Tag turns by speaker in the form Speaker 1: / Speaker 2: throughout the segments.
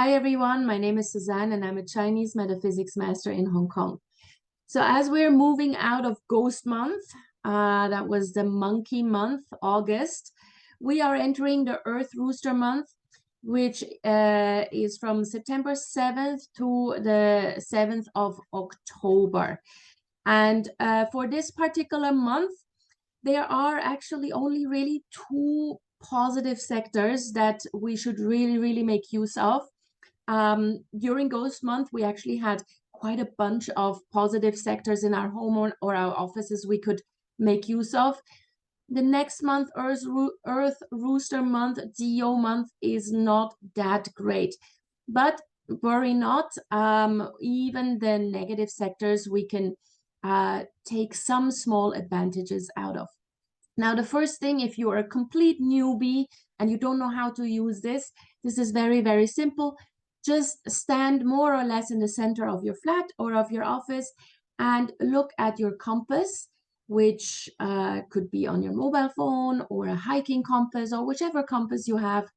Speaker 1: Hi everyone, my name is Suzanne and I'm a Chinese metaphysics master in Hong Kong. So as we're moving out of Ghost Month, that was the monkey month, August, we are entering the Earth Rooster month, which is from September 7th to the 7th of October. And for this particular month, there are actually only really two positive sectors that we should really make use of. During Ghost Month, we actually had quite a bunch of positive sectors in our home or our offices we could make use of. The next month, Earth Rooster month, Geo month, is not that great. But worry not, even the negative sectors we can take some small advantages out of. Now, the first thing, if you are a complete newbie and you don't know how to use this is very simple. Just stand more or less in the center of your flat or of your office and look at your compass, which could be on your mobile phone or a hiking compass or whichever compass you have,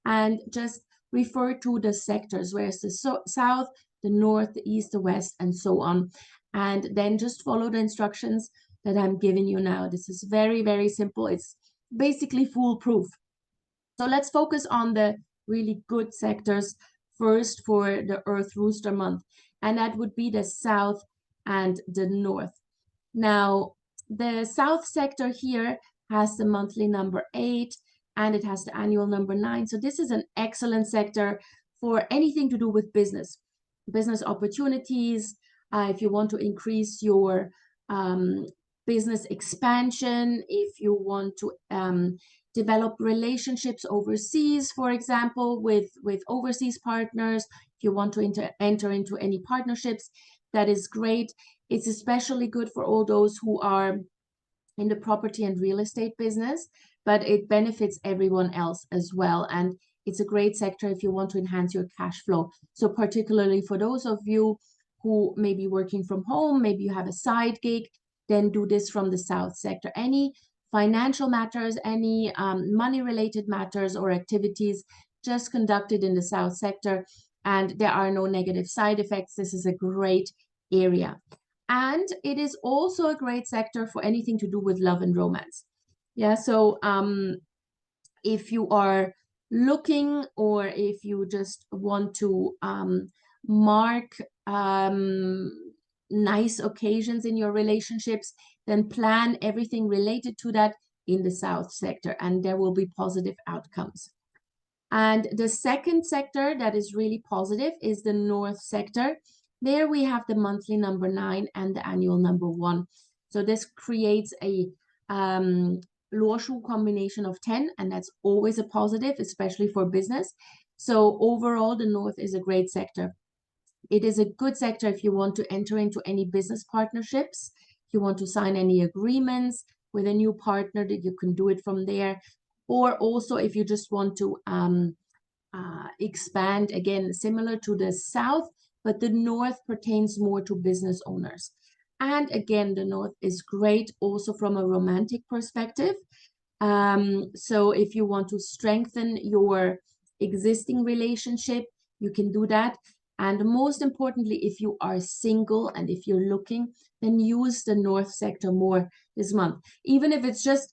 Speaker 1: and just refer to the sectors, where it's the south, the north, the east, the west, and so on. And then just follow the instructions that I'm giving you now. This is very simple. It's basically foolproof. So let's focus on the really good sectors first for the Earth Rooster month, and that would be the south and the north. Now, the south sector here has the monthly number 8 and it has the annual number 9. So this is an excellent sector for anything to do with business opportunities. If you want to increase your business expansion, if you want to develop relationships overseas, for example, with overseas partners, if you want to enter into any partnerships, that is great. It's especially good for all those who are in the property and real estate business, but it benefits everyone else as well. And it's a great sector if you want to enhance your cash flow. So particularly for those of you who may be working from home, maybe you have a side gig, then do this from the south sector. Any financial matters, any money-related matters or activities, just conducted in the south sector, and there are no negative side effects. This is a great area. And it is also a great sector for anything to do with love and romance. Yeah, so if you are looking, or if you just want to mark nice occasions in your relationships, then plan everything related to that in the south sector, and there will be positive outcomes. And the second sector that is really positive is the north sector. There we have the monthly number 9 and the annual number 1. So this creates a luoshu combination of 10, and that's always a positive, especially for business. So overall, the north is a great sector. It is a good sector if you want to enter into any business partnerships, if you want to sign any agreements with a new partner, that you can do it from there. Or also if you just want to expand, again, similar to the south, but the north pertains more to business owners. And again, the north is great also from a romantic perspective. So if you want to strengthen your existing relationship, you can do that. And most importantly, if you are single and if you're looking, then use the north sector more this month. Even if it's just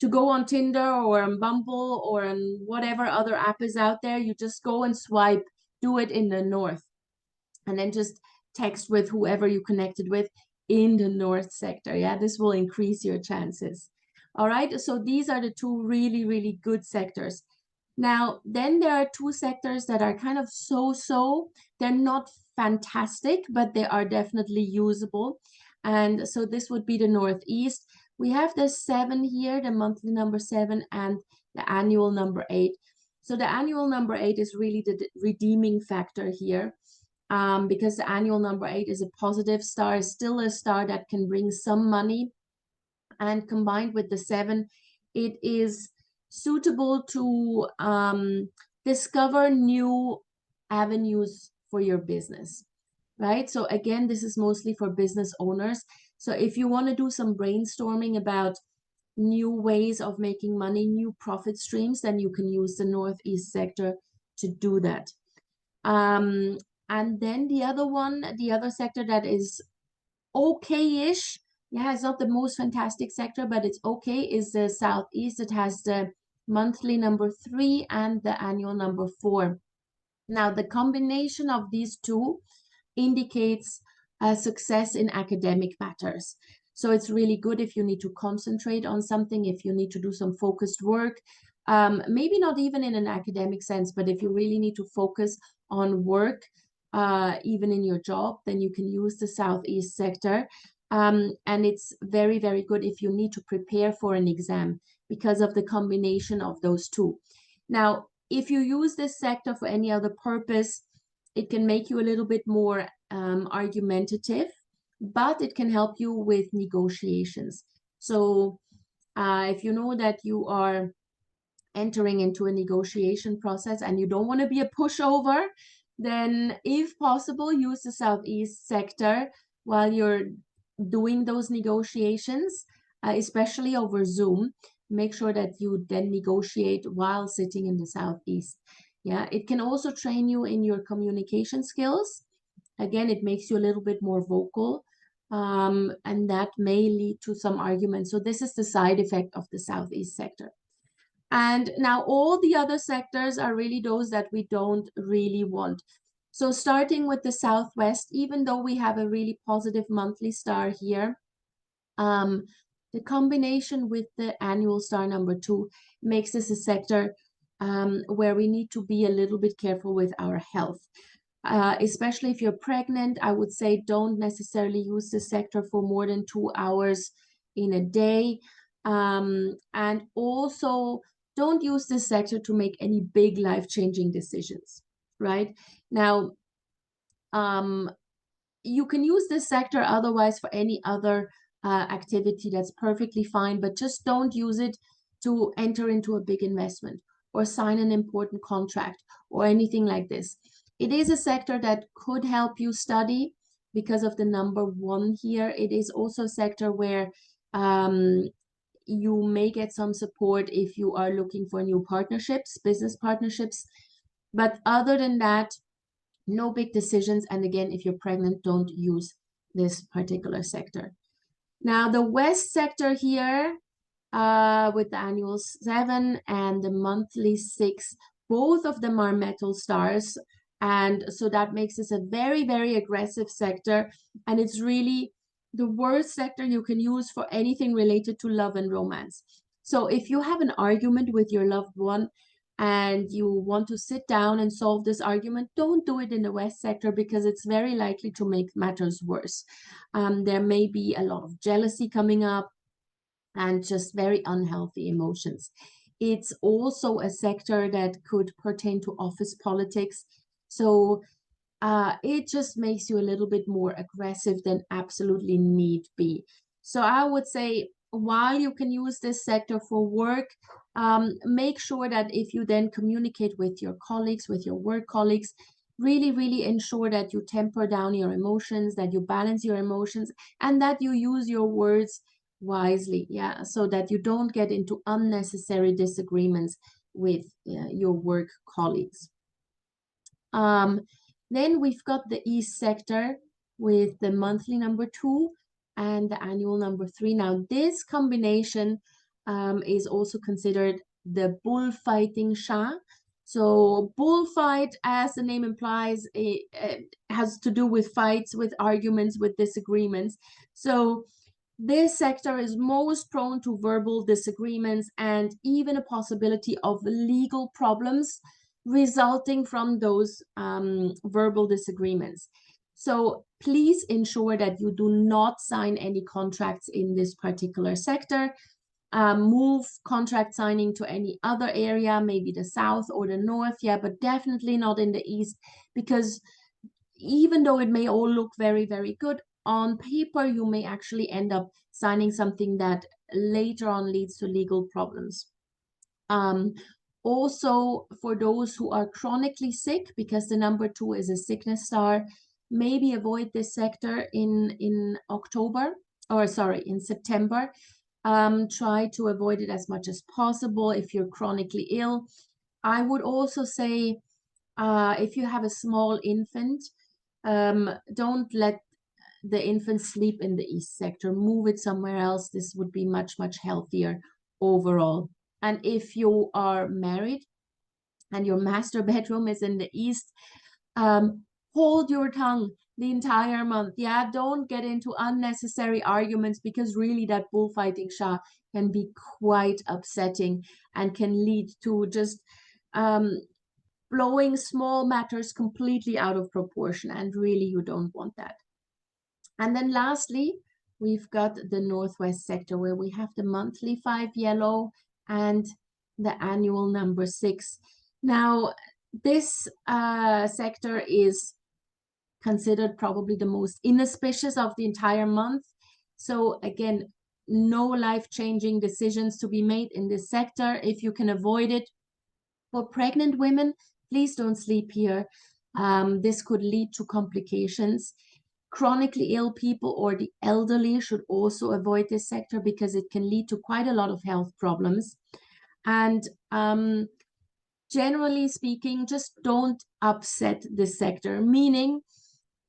Speaker 1: to go on Tinder or on Bumble or on whatever other app is out there, you just go and swipe, do it in the north, and then just text with whoever you connected with in the north sector. Yeah, this will increase your chances. All right, so these are the two really good sectors. Now, then there are two sectors that are kind of so-so. They're not fantastic, but they are definitely usable. And so this would be the northeast. We have the 7 here, the monthly number 7, and the annual number 8. So the annual number 8 is really the redeeming factor here, because the annual number 8 is a positive star, still a star that can bring some money. And combined with the 7, it is suitable to discover new avenues for your business, right? So again, this is mostly for business owners. So if you want to do some brainstorming about new ways of making money, new profit streams, then you can use the northeast sector to do that. And then the other sector that is okay-ish, yeah, it's not the most fantastic sector, but it's okay, is the Southeast. It has the monthly number 3 and the annual number 4. Now, the combination of these two indicates success in academic matters. So it's really good if you need to concentrate on something, if you need to do some focused work, maybe not even in an academic sense, but if you really need to focus on work, even in your job, then you can use the Southeast sector. And it's very, very good if you need to prepare for an exam because of the combination of those two. Now, if you use this sector for any other purpose, it can make you a little bit more argumentative, but it can help you with negotiations. So if you know that you are entering into a negotiation process and you don't want to be a pushover, then if possible, use the Southeast sector while you're doing those negotiations, especially over Zoom. Make sure that you then negotiate while sitting in the Southeast. Yeah, it can also train you in your communication skills. Again, it makes you a little bit more vocal, and that may lead to some arguments. So this is the side effect of the Southeast sector. And now all the other sectors are really those that we don't really want. So starting with the Southwest, even though we have a really positive monthly star here, the combination with the annual star number 2 makes this a sector where we need to be a little bit careful with our health. Especially if you're pregnant, I would say don't necessarily use this sector for more than 2 hours in a day. And also don't use this sector to make any big life-changing decisions, right? Now, you can use this sector otherwise for any other activity. That's perfectly fine, but just don't use it to enter into a big investment or sign an important contract or anything like this. It is a sector that could help you study because of the number 1 here. It is also a sector where you may get some support if you are looking for new partnerships, business partnerships. But other than that, no big decisions. And again, if you're pregnant, don't use this particular sector. Now, the West sector here, with the annual 7 and the monthly 6, both of them are metal stars. And so that makes this a very, very aggressive sector. And it's really the worst sector you can use for anything related to love and romance. So if you have an argument with your loved one and you want to sit down and solve this argument, don't do it in the West sector because it's very likely to make matters worse. There may be a lot of jealousy coming up and just very unhealthy emotions. It's also a sector that could pertain to office politics. So it just makes you a little bit more aggressive than absolutely need be. So I would say while you can use this sector for work, make sure that if you then communicate with your colleagues, with your work colleagues, really, really ensure that you temper down your emotions, that you balance your emotions, and that you use your words wisely, yeah, so that you don't get into unnecessary disagreements with your work colleagues. Then we've got the East sector with the monthly number 2 and the annual number 3. Now, this combination is also considered the bullfighting Shah. So bullfight, as the name implies, it has to do with fights, with arguments, with disagreements. So this sector is most prone to verbal disagreements and even a possibility of legal problems resulting from those verbal disagreements. So please ensure that you do not sign any contracts in this particular sector. Move contract signing to any other area, maybe the south or the north, yeah, but definitely not in the east, because even though it may all look very, very good, on paper, you may actually end up signing something that later on leads to legal problems. Also, for those who are chronically sick, because the number 2 is a sickness star, maybe avoid this sector in October, or sorry, in September. Try to avoid it as much as possible if you're chronically ill. I would also say if you have a small infant, don't let the infant sleep in the east sector. Move it somewhere else. This would be much, much healthier overall. And if you are married and your master bedroom is in the east, hold your tongue the entire month. Yeah, don't get into unnecessary arguments, because really that bullfighting Shah can be quite upsetting and can lead to just blowing small matters completely out of proportion, and really you don't want that. And then lastly, we've got the northwest sector, where we have the monthly 5 yellow and the annual number 6. Now, this sector is considered probably the most inauspicious of the entire month. So again, no life-changing decisions to be made in this sector if you can avoid it. For pregnant women, please don't sleep here. This could lead to complications. Chronically ill people or the elderly should also avoid this sector, because it can lead to quite a lot of health problems. And generally speaking, just don't upset this sector, meaning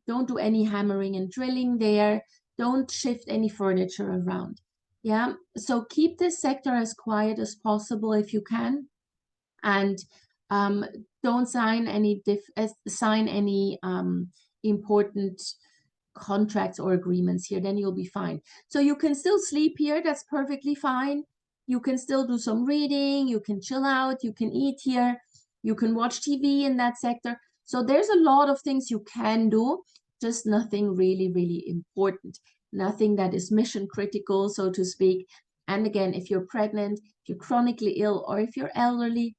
Speaker 1: don't do any hammering and drilling there. Don't shift any furniture around. Yeah, so keep this sector as quiet as possible if you can, and don't sign any important contracts or agreements here. Then you'll be fine. So you can still sleep here. That's perfectly fine. You can still do some reading. You can chill out. You can eat here. You can watch TV in that sector. So there's a lot of things you can do, just nothing really, really important. Nothing that is mission critical, so to speak. And again, if you're pregnant, if you're chronically ill, or if you're elderly,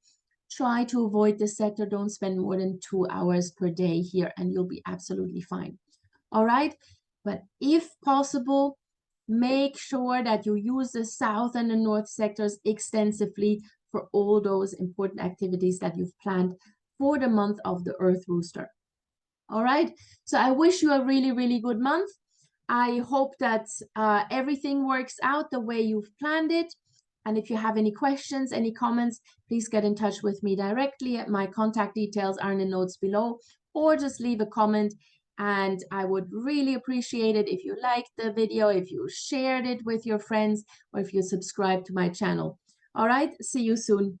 Speaker 1: try to avoid this sector. Don't spend more than 2 hours per day here, and you'll be absolutely fine. All right, but if possible, make sure that you use the south and the north sectors extensively for all those important activities that you've planned for the month of the Earth Rooster. All right, so I wish you a really, really good month. I hope that everything works out the way you've planned it. And if you have any questions, any comments, please get in touch with me directly. My contact details are in the notes below, or just leave a comment. And I would really appreciate it if you liked the video, if you shared it with your friends, or if you subscribe to my channel. All right, see you soon.